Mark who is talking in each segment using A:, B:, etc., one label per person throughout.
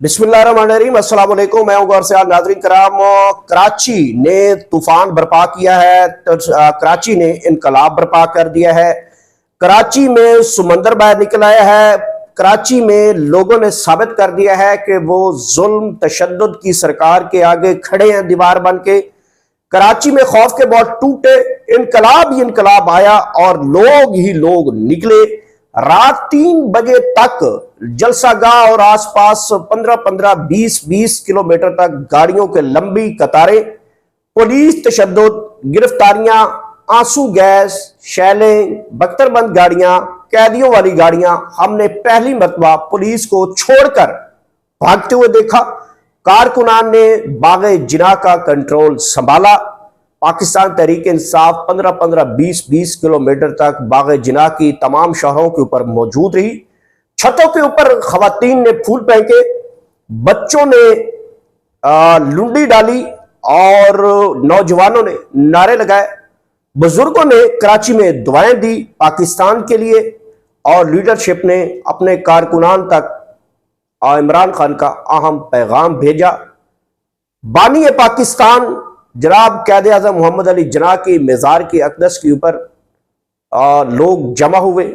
A: बिस्मिल्लाहिर्रहमानिर्रहीम, अस्सलाम वालेकुम। मैं हूं गौर से नाज़रीन कराम। कराची ने तूफान बर्पा किया है, तो कराची ने इनकलाब बर्पा कर दिया है। कराची में समंदर बाहर निकल आया है। कराची में लोगों ने साबित कर दिया है कि वो जुल्म तशद्दुद की सरकार के आगे खड़े हैं दीवार बन के। कराची में खौफ के बहुत टूटे, इनकलाब ही इनकलाब आया और लोग ही लोग निकले। रात 3 बजे तक जलसागाह और आसपास 15-15, 20-20 किलोमीटर तक गाड़ियों के लंबी कतारें, पुलिस तशद्दुद, गिरफ्तारियां, आंसू गैस, शैलें, बख्तरबंद गाड़ियां, कैदियों वाली गाड़ियां। हमने पहली मर्तबा पुलिस को छोड़कर भागते हुए देखा। कारकुनान ने बागे जिना का कंट्रोल संभाला। पाकिस्तान तहरीक इंसाफ 15-15, 20-20 किलोमीटर तक बागे जिना की तमाम शहरों के ऊपर मौजूद रही। छतों के ऊपर खवातीन ने फूल फेंके, बच्चों ने लुंडी डाली और नौजवानों ने नारे लगाए। बुजुर्गों ने कराची में दुआएं दी पाकिस्तान के लिए और लीडरशिप ने अपने कारकुनान तक इमरान खान का अहम पैगाम भेजा। बानी पाकिस्तान जनाब कायदे आज़म मोहम्मद अली जिन्ना की मज़ार की अक़दस के ऊपर लोग जमा हुए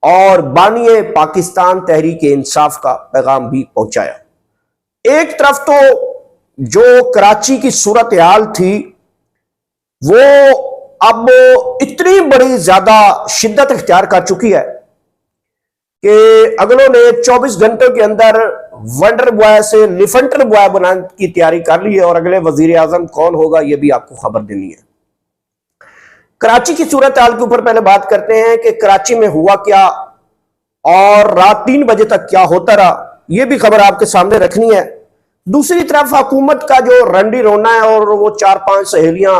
A: और बानी पाकिस्तान तहरीक इंसाफ का पैगाम भी पहुंचाया। एक तरफ तो जो कराची की सूरत हाल थी वो अब इतनी बड़ी ज्यादा शिद्दत इख्तियार कर चुकी है कि अगलों ने 24 घंटों के अंदर वंडर बॉय से लिफंटर बॉय बनाने की तैयारी कर ली है और अगले वजीर आजम कौन होगा यह भी आपको खबर देनी है। कराची की सूरत हाल के ऊपर पहले बात करते हैं कि कराची में हुआ क्या और रात 3 बजे तक क्या होता रहा, यह भी खबर आपके सामने रखनी है। दूसरी तरफ हुकूमत का जो रंडी रोना है और वो 4-5 सहेलियां,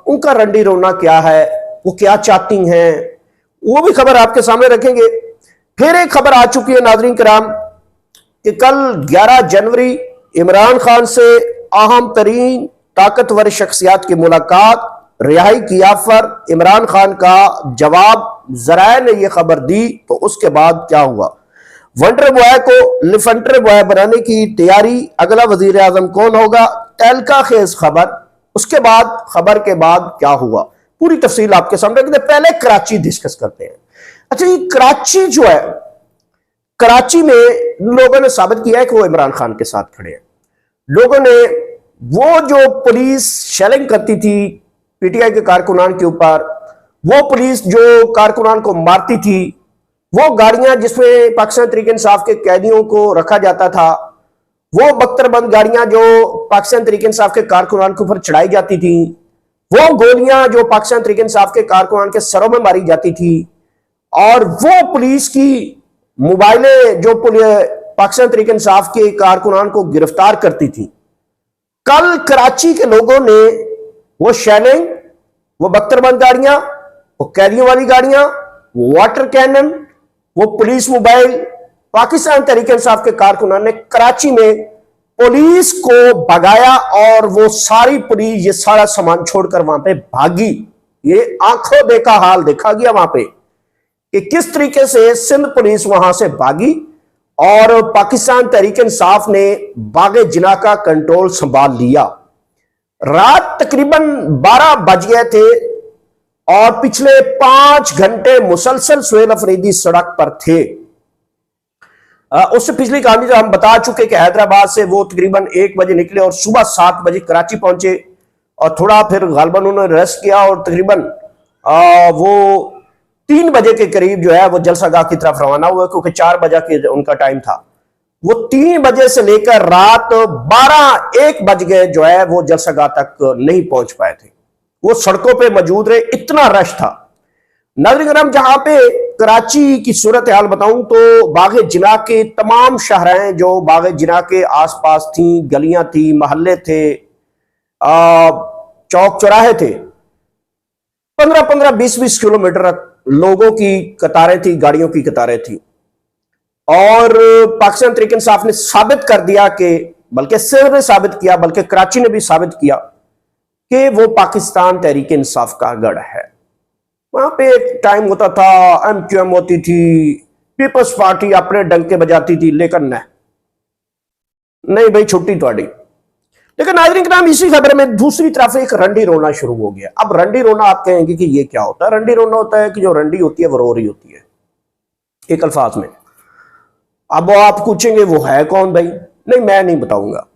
A: उनका रंडी रोना क्या है, वो क्या चाहती हैं, वो भी खबर आपके सामने रखेंगे। फिर एक खबर आ चुकी है नाजरीन कराम कि कल 11 जनवरी इमरान खान से अहम तरीन ताकतवर शख्सियात की मुलाकात, रिहाई की ऑफर, इमरान खान का जवाब, जराए ने यह खबर दी। तो उसके बाद क्या हुआ, वंडर बॉय को लिफंटर बॉय बनाने की तैयारी, अगला वजीर आजम कौन होगा, तहलका खेज खबर। उसके बाद खबर के बाद क्या हुआ, पूरी तफसील आपके सामने रखते। पहले कराची डिस्कस करते हैं। अच्छा, ये कराची जो है, कराची में लोगों ने साबित किया है कि वो इमरान खान के साथ खड़े हैं। लोगों ने वो जो पुलिस शेलिंग करती थी पीटीआई के कारकुनान के ऊपर, वो पुलिस जो कारकुनान को मारती थी, वो गाड़ियां जिसमें पाकिस्तान तहरीक इंसाफ के कैदियों को रखा जाता था, वो बख्तरबंद गाड़ियां जो पाकिस्तान तहरीक इंसाफ के कारकुनान के ऊपर चढ़ाई जाती थी, वो गोलियां जो पाकिस्तान तहरीक इंसाफ के कारकुनान के सरों में मारी जाती थी, और वो पुलिस की मोबाइलें जो पाकिस्तान तहरीक इंसाफ के कारकुनान को गिरफ्तार करती थी। कल कराची के लोगों ने वो शैलिंग, वो बख्तरबंद गाड़ियां, वो कैदियों वाली गाड़ियां, वो वाटर कैनन, वो पुलिस मोबाइल, पाकिस्तान तहरीक इंसाफ के कारकुनान ने कराची में पुलिस को भगाया और वो सारी पुलिस ये सारा सामान छोड़कर वहां पे भागी। ये आंखों देखा हाल देखा गया वहां पे कि किस तरीके से सिंध पुलिस वहां से भागी और पाकिस्तान तहरीक इंसाफ ने बागे जिना का कंट्रोल संभाल लिया। रात तकरीबन 12 बज गए थे और पिछले 5 घंटे मुसलसल सुहेल अफरीदी सड़क पर थे। उससे पिछली कहानी जो हम बता चुके कि हैदराबाद से वो तकरीबन 1 बजे निकले और सुबह 7 बजे कराची पहुंचे और थोड़ा फिर गालबन उन्होंने रेस्ट किया और तकरीबन वो 3 बजे के करीब जो है वो जलसागाह की तरफ रवाना हुए, क्योंकि 4 बजे के उनका टाइम था। वो 3 बजे से लेकर रात 12-1 बज गए जो है वो जलसागाह तक नहीं पहुंच पाए थे। वो सड़कों पे मौजूद रहे, इतना रश था। नाज़रीन करम, जहां पे कराची की सूरत हाल बताऊं तो बागे जिना के तमाम शहरें जो बागे जिना के आसपास थी, गलियां थी, मोहल्ले थे, चौक चौराहे थे, 15-15, 20-20 किलोमीटर लोगों की कतारें थी, गाड़ियों की कतारें थी। और पाकिस्तान तहरीक इंसाफ ने साबित कर दिया कि, बल्कि सिर्फ ने साबित किया बल्कि कराची ने भी साबित किया कि वो पाकिस्तान तहरीक इंसाफ का गढ़ है। वहां पे एक टाइम होता था, एमक्यूएम होती थी, पीपल्स पार्टी अपने डंके बजाती थी, लेकिन न, नहीं भाई छुट्टी थोड़ी। लेकिन नाज़रीन कराम इसी खबर में दूसरी तरफ एक रंडी रोना शुरू हो गया। अब रंडी रोना आप कहेंगे कि ये क्या होता है? रंडी रोना होता है कि जो रंडी होती है वो रो रही होती है, एक अल्फाज में। अब आप पूछेंगे वो है कौन भाई? नहीं, मैं नहीं बताऊंगा।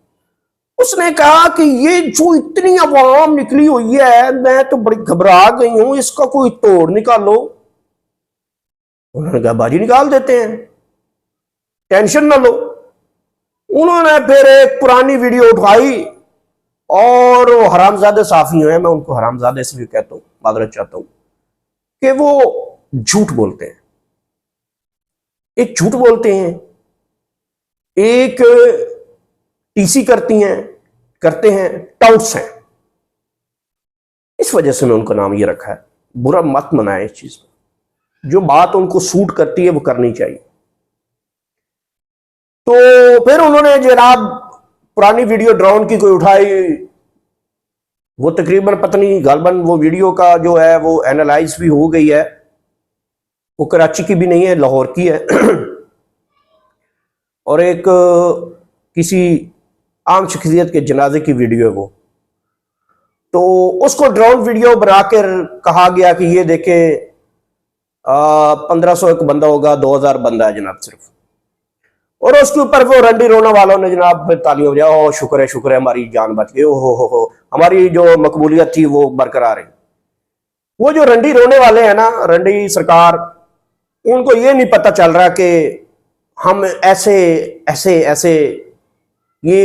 A: उसने कहा कि ये जो इतनी अवाम निकली हुई है, मैं तो बड़ी घबरा गई हूं, इसका कोई तोड़ निकालो। उन्होंने कहा बाजी निकाल देते हैं, टेंशन ना लो। उन्होंने फिर एक पुरानी वीडियो उठाई, और वो हरामजादे साफी हैं, मैं उनको हरामजादे से भी कहता हूं, मादरत चाहता हूं, कि वो झूठ बोलते हैं। एक झूठ बोलते हैं, एक टीसी करते हैं, टाउट्स हैं। इस वजह से मैं उनका नाम ये रखा है। बुरा मत मनाए इस चीज में, जो बात उनको सूट करती है वो करनी चाहिए। तो फिर उन्होंने जनाब पुरानी वीडियो ड्रोन की कोई उठाई, वो तकरीबन पत्नी गालबन वो वीडियो का जो है वो एनालाइज भी हो गई है। वो कराची की भी नहीं है, लाहौर की है और एक किसी आम शख्सियत के जनाजे की वीडियो है वो। तो उसको ड्रोन वीडियो बनाकर कहा गया कि ये देखे 1500 एक बंदा होगा, 2000 बंदा है जनाब सिर्फ। और उसके ऊपर वो रंडी रोना वालों ने जनाब फिर तालियां बजाया, ओ शुक्र है हमारी जान बच गई, ओ हो हमारी जो मकबूलियत थी वो बरकरार है। वो जो रंडी रोने वाले हैं ना, रंडी सरकार, उनको ये नहीं पता चल रहा कि हम ऐसे ऐसे ऐसे ये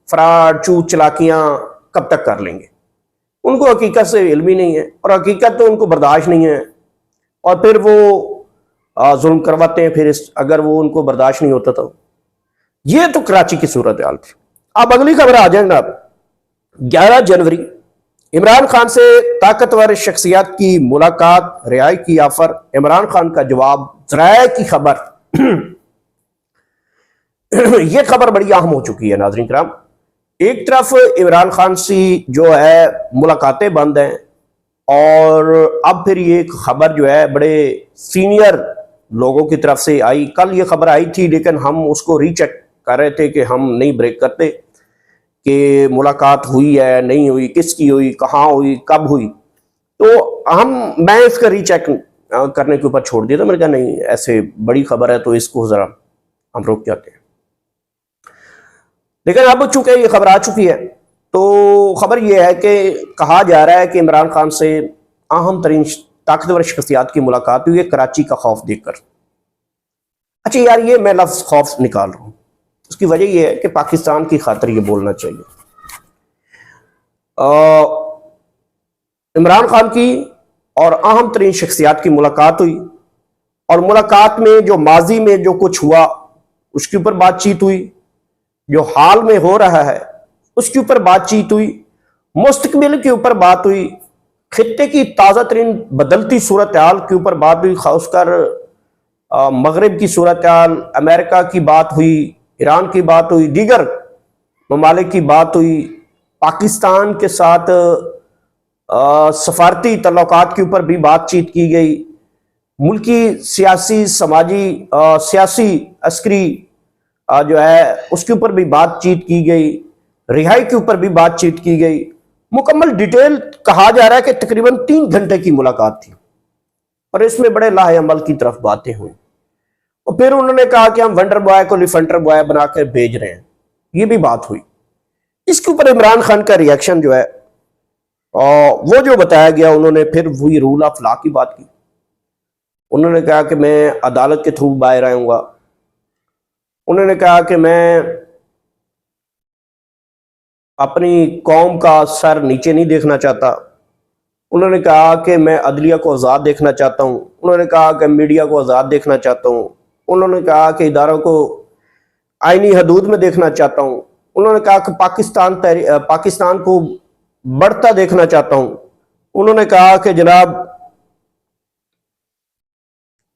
A: फ्रॉड चूत चलाकियां कब तक कर लेंगे। उनको हकीकत से इल्म ही नहीं है, और हकीकत तो उनको बर्दाश्त नहीं है, और फिर वो जुल्म करवाते हैं। फिर अगर वो उनको बर्दाश्त नहीं होता तो ये तो कराची की सूरत हाल थी। अब अगली खबर आ जाए जनाब। 11 जनवरी इमरान खान से ताकतवर शख्सियत की मुलाकात, रिहाई की ऑफर, इमरान खान का जवाब, ज़राए की खबर यह खबर बड़ी अहम हो चुकी है नाज़रीन कराम। एक तरफ इमरान खान से जो है मुलाकातें बंद हैं, और अब फिर ये खबर जो है बड़े सीनियर लोगों की तरफ से आई। कल ये खबर आई थी, लेकिन हम उसको रीचेक कर रहे थे कि हम नहीं ब्रेक करते कि मुलाकात हुई है नहीं हुई, किसकी हुई, कहाँ हुई, कब हुई। तो मैं इसका रीचेक करने के ऊपर छोड़ दिया था। मैंने कहा नहीं, ऐसे बड़ी खबर है तो इसको जरा हम रोक जाते हैं। लेकिन अब चूंकि ये खबर आ चुकी है, तो खबर यह है कि कहा जा रहा है कि इमरान खान से अहम तरीन ताकतवर शख्सियत की मुलाकात हुई है कराची का खौफ देखकर। अच्छा यार, ये मैं लफ्ज खौफ निकाल रहा हूं, उसकी वजह यह है कि पाकिस्तान की खातिर ये बोलना चाहिए। इमरान खान की और अहम तरीन शख्सियत की मुलाकात हुई, और मुलाकात में जो माजी में जो कुछ हुआ उसके ऊपर बातचीत हुई, जो हाल में हो रहा है उसके ऊपर बातचीत हुई, मुस्तकबिल के ऊपर बात हुई, खित्ते की ताज़ा तरीन बदलती सूरत हाल के ऊपर बात हुई, खासकर मगरब की सूरत हाल, अमेरिका की बात हुई, ईरान की बात हुई, दीगर ममालिक की बात हुई, पाकिस्तान के साथ सफारती तल्लुकात के ऊपर भी बातचीत की गई, मुल्की सियासी समाजी सियासी अस्करी जो है उसके ऊपर भी बातचीत की गई, रिहाई के ऊपर भी बातचीत की गई। मुकम्मल डिटेल कहा जा रहा है कि तकरीबन 3 घंटे की मुलाकात थी, और इसमें बड़े लाहे अमल की तरफ बातें हुई। और फिर उन्होंने कहा कि हम वंडर बॉय को लिफंडर बॉय बनाकर भेज रहे हैं, ये भी बात हुई। इसके ऊपर इमरान खान का रिएक्शन जो है वो जो बताया गया, उन्होंने फिर वही रूल ऑफ लॉ की बात की। उन्होंने कहा कि मैं अदालत के थ्रू बाहर आऊंगा। उन्होंने कहा कि मैं अपनी कौम का सर नीचे नहीं देखना चाहता। उन्होंने कहा कि मैं अदलिया को आज़ाद देखना चाहता हूँ। उन्होंने कहा कि मीडिया को आज़ाद देखना चाहता हूँ। उन्होंने कहा कि इदारों को आईनी हदूद में देखना चाहता हूँ। उन्होंने कहा कि पाकिस्तान को बढ़ता देखना चाहता हूँ। उन्होंने कहा कि जनाब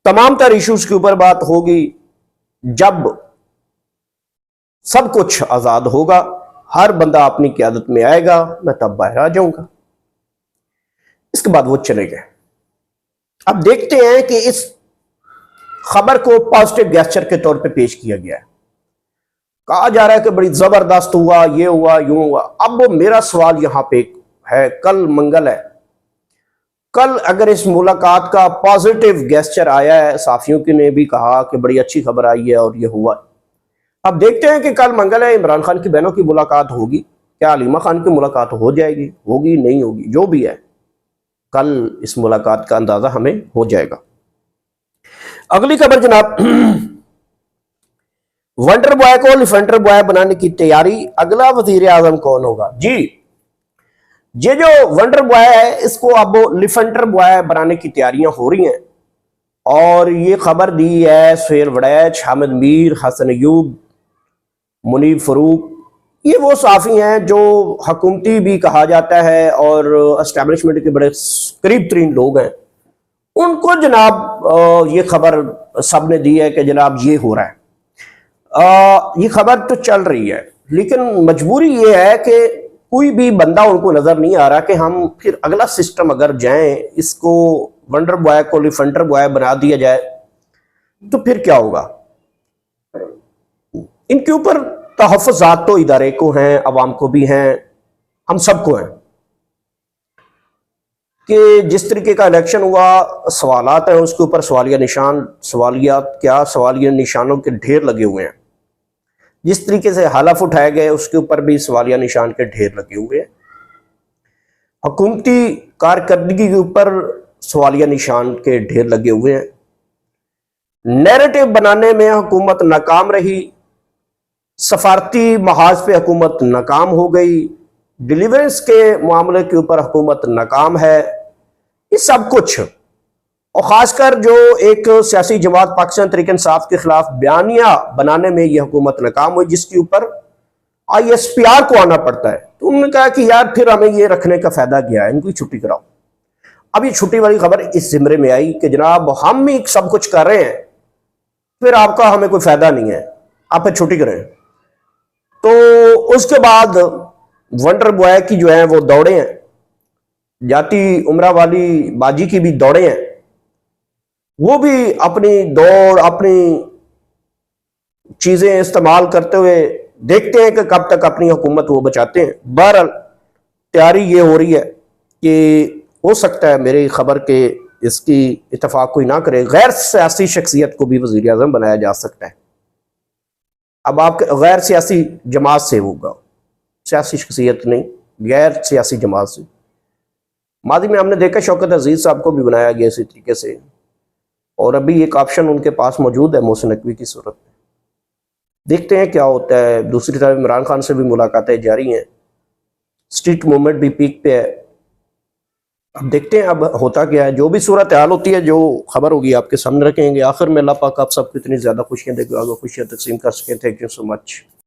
A: तमाम तर इश्यूज के ऊपर बात होगी जब सब कुछ आज़ाद होगा, हर बंदा अपनी क़यादत में आएगा, मैं तब बाहर आ जाऊंगा। इसके बाद वो चले गए। अब देखते हैं कि इस खबर को पॉजिटिव गेस्चर के तौर पे पेश किया गया है। कहा जा रहा है कि बड़ी जबरदस्त हुआ, ये हुआ, यूं हुआ। अब वो मेरा सवाल यहां पे है, कल मंगल है, कल अगर इस मुलाकात का पॉजिटिव गेस्चर आया है, साफियों की ने भी कहा कि बड़ी अच्छी खबर आई है और ये हुआ, अब देखते हैं कि कल मंगल है, इमरान खान की बहनों की मुलाकात होगी, क्या हलीमा खान की मुलाकात हो जाएगी, होगी नहीं होगी, जो भी है कल इस मुलाकात का अंदाजा हमें हो जाएगा। अगली खबर जनाब, वंडर बॉय को लिफेंडर बॉय बनाने की तैयारी, अगला वजीर आजम कौन होगा? जी, ये जो वंडर बॉय है इसको अब लिफेंडर बॉय बनाने की तैयारियां हो रही हैं, और ये खबर दी है सुहेल वड़ैच, हामिद मीर, हसन अयूब, मुनीब फरूक। ये वो साफ़ी हैं जो हुकूमती भी कहा जाता है और एस्टेब्लिशमेंट के बड़े करीब तरीन लोग हैं, उनको जनाब ये खबर सब ने दी है कि जनाब ये हो रहा है। ये खबर तो चल रही है, लेकिन मजबूरी ये है कि कोई भी बंदा उनको नजर नहीं आ रहा कि हम फिर अगला सिस्टम अगर जाएं, इसको वंडर बॉय को लिफेंडर बॉय बना दिया जाए तो फिर क्या होगा। इनके ऊपर तहफ़्फ़ुज़ात तो इदारे को हैं, अवाम को भी हैं, हम सबको हैं कि जिस तरीके का इलेक्शन हुआ, सवालात हैं उसके ऊपर सवालिया निशान, सवालियात क्या, सवालिया निशानों के ढेर लगे हुए हैं। जिस तरीके से हलफ उठाए गए उसके ऊपर भी सवालिया निशान के ढेर लगे हुए हैं। हुकूमती कारकर्दगी के ऊपर सवालिया निशान के ढेर लगे हुए हैं। नैरेटिव बनाने में हुकूमत नाकाम रही, सफारती महाज पे हुकूमत नाकाम हो गई, डिलीवरेंस के मामले के ऊपर हुकूमत नाकाम है। ये सब कुछ, और ख़ासकर जो एक सियासी जमात पाकिस्तान तहरीक इंसाफ के खिलाफ बयानिया बनाने में यह हुकूमत नाकाम हुई, जिसके ऊपर ISPR को आना पड़ता है। तो उन्होंने कहा कि यार फिर हमें ये रखने का फ़ायदा क्या है, इनको छुट्टी कराओ। अब ये छुट्टी वाली खबर इस ज़िम्रे में आई कि जनाब हम ही सब कुछ कर रहे हैं, फिर आपका हमें कोई फ़ायदा नहीं है, आप फिर छुट्टी करें। तो उसके बाद वंडर बॉय की जो है वो दौड़े हैं, जाती उमरा वाली बाजी की भी दौड़े हैं, वो भी अपनी दौड़, अपनी चीजें इस्तेमाल करते हुए देखते हैं कि कब तक अपनी हुकूमत वो बचाते हैं। बहरहाल तैयारी ये हो रही है कि हो सकता है मेरी खबर के इसकी इत्तेफाक कोई ना करे, गैर सियासी शख्सियत को भी वज़ीर आज़म बनाया जा सकता है। अब आपके गैर सियासी जमात से होगा, सियासी शख्सियत नहीं, गैर सियासी जमात से। माजी में हमने देखा शौकत अजीज साहब को भी बनाया गया इसी तरीके से, और अभी एक ऑप्शन उनके पास मौजूद है मोहसिन नकवी की सूरत में। देखते हैं क्या होता है। दूसरी तरफ इमरान खान से भी मुलाकातें जारी हैं, स्ट्रीट मूवमेंट भी पीक पे है। अब देखते हैं अब होता क्या है, जो भी सूरत हाल होती है, जो खबर होगी आपके सामने रखेंगे। आखिर में अल्लाह पाक आप सबको इतनी ज़्यादा खुशियाँ दे, आगे खुशियाँ तकसीम कर सकें। Thank you so much.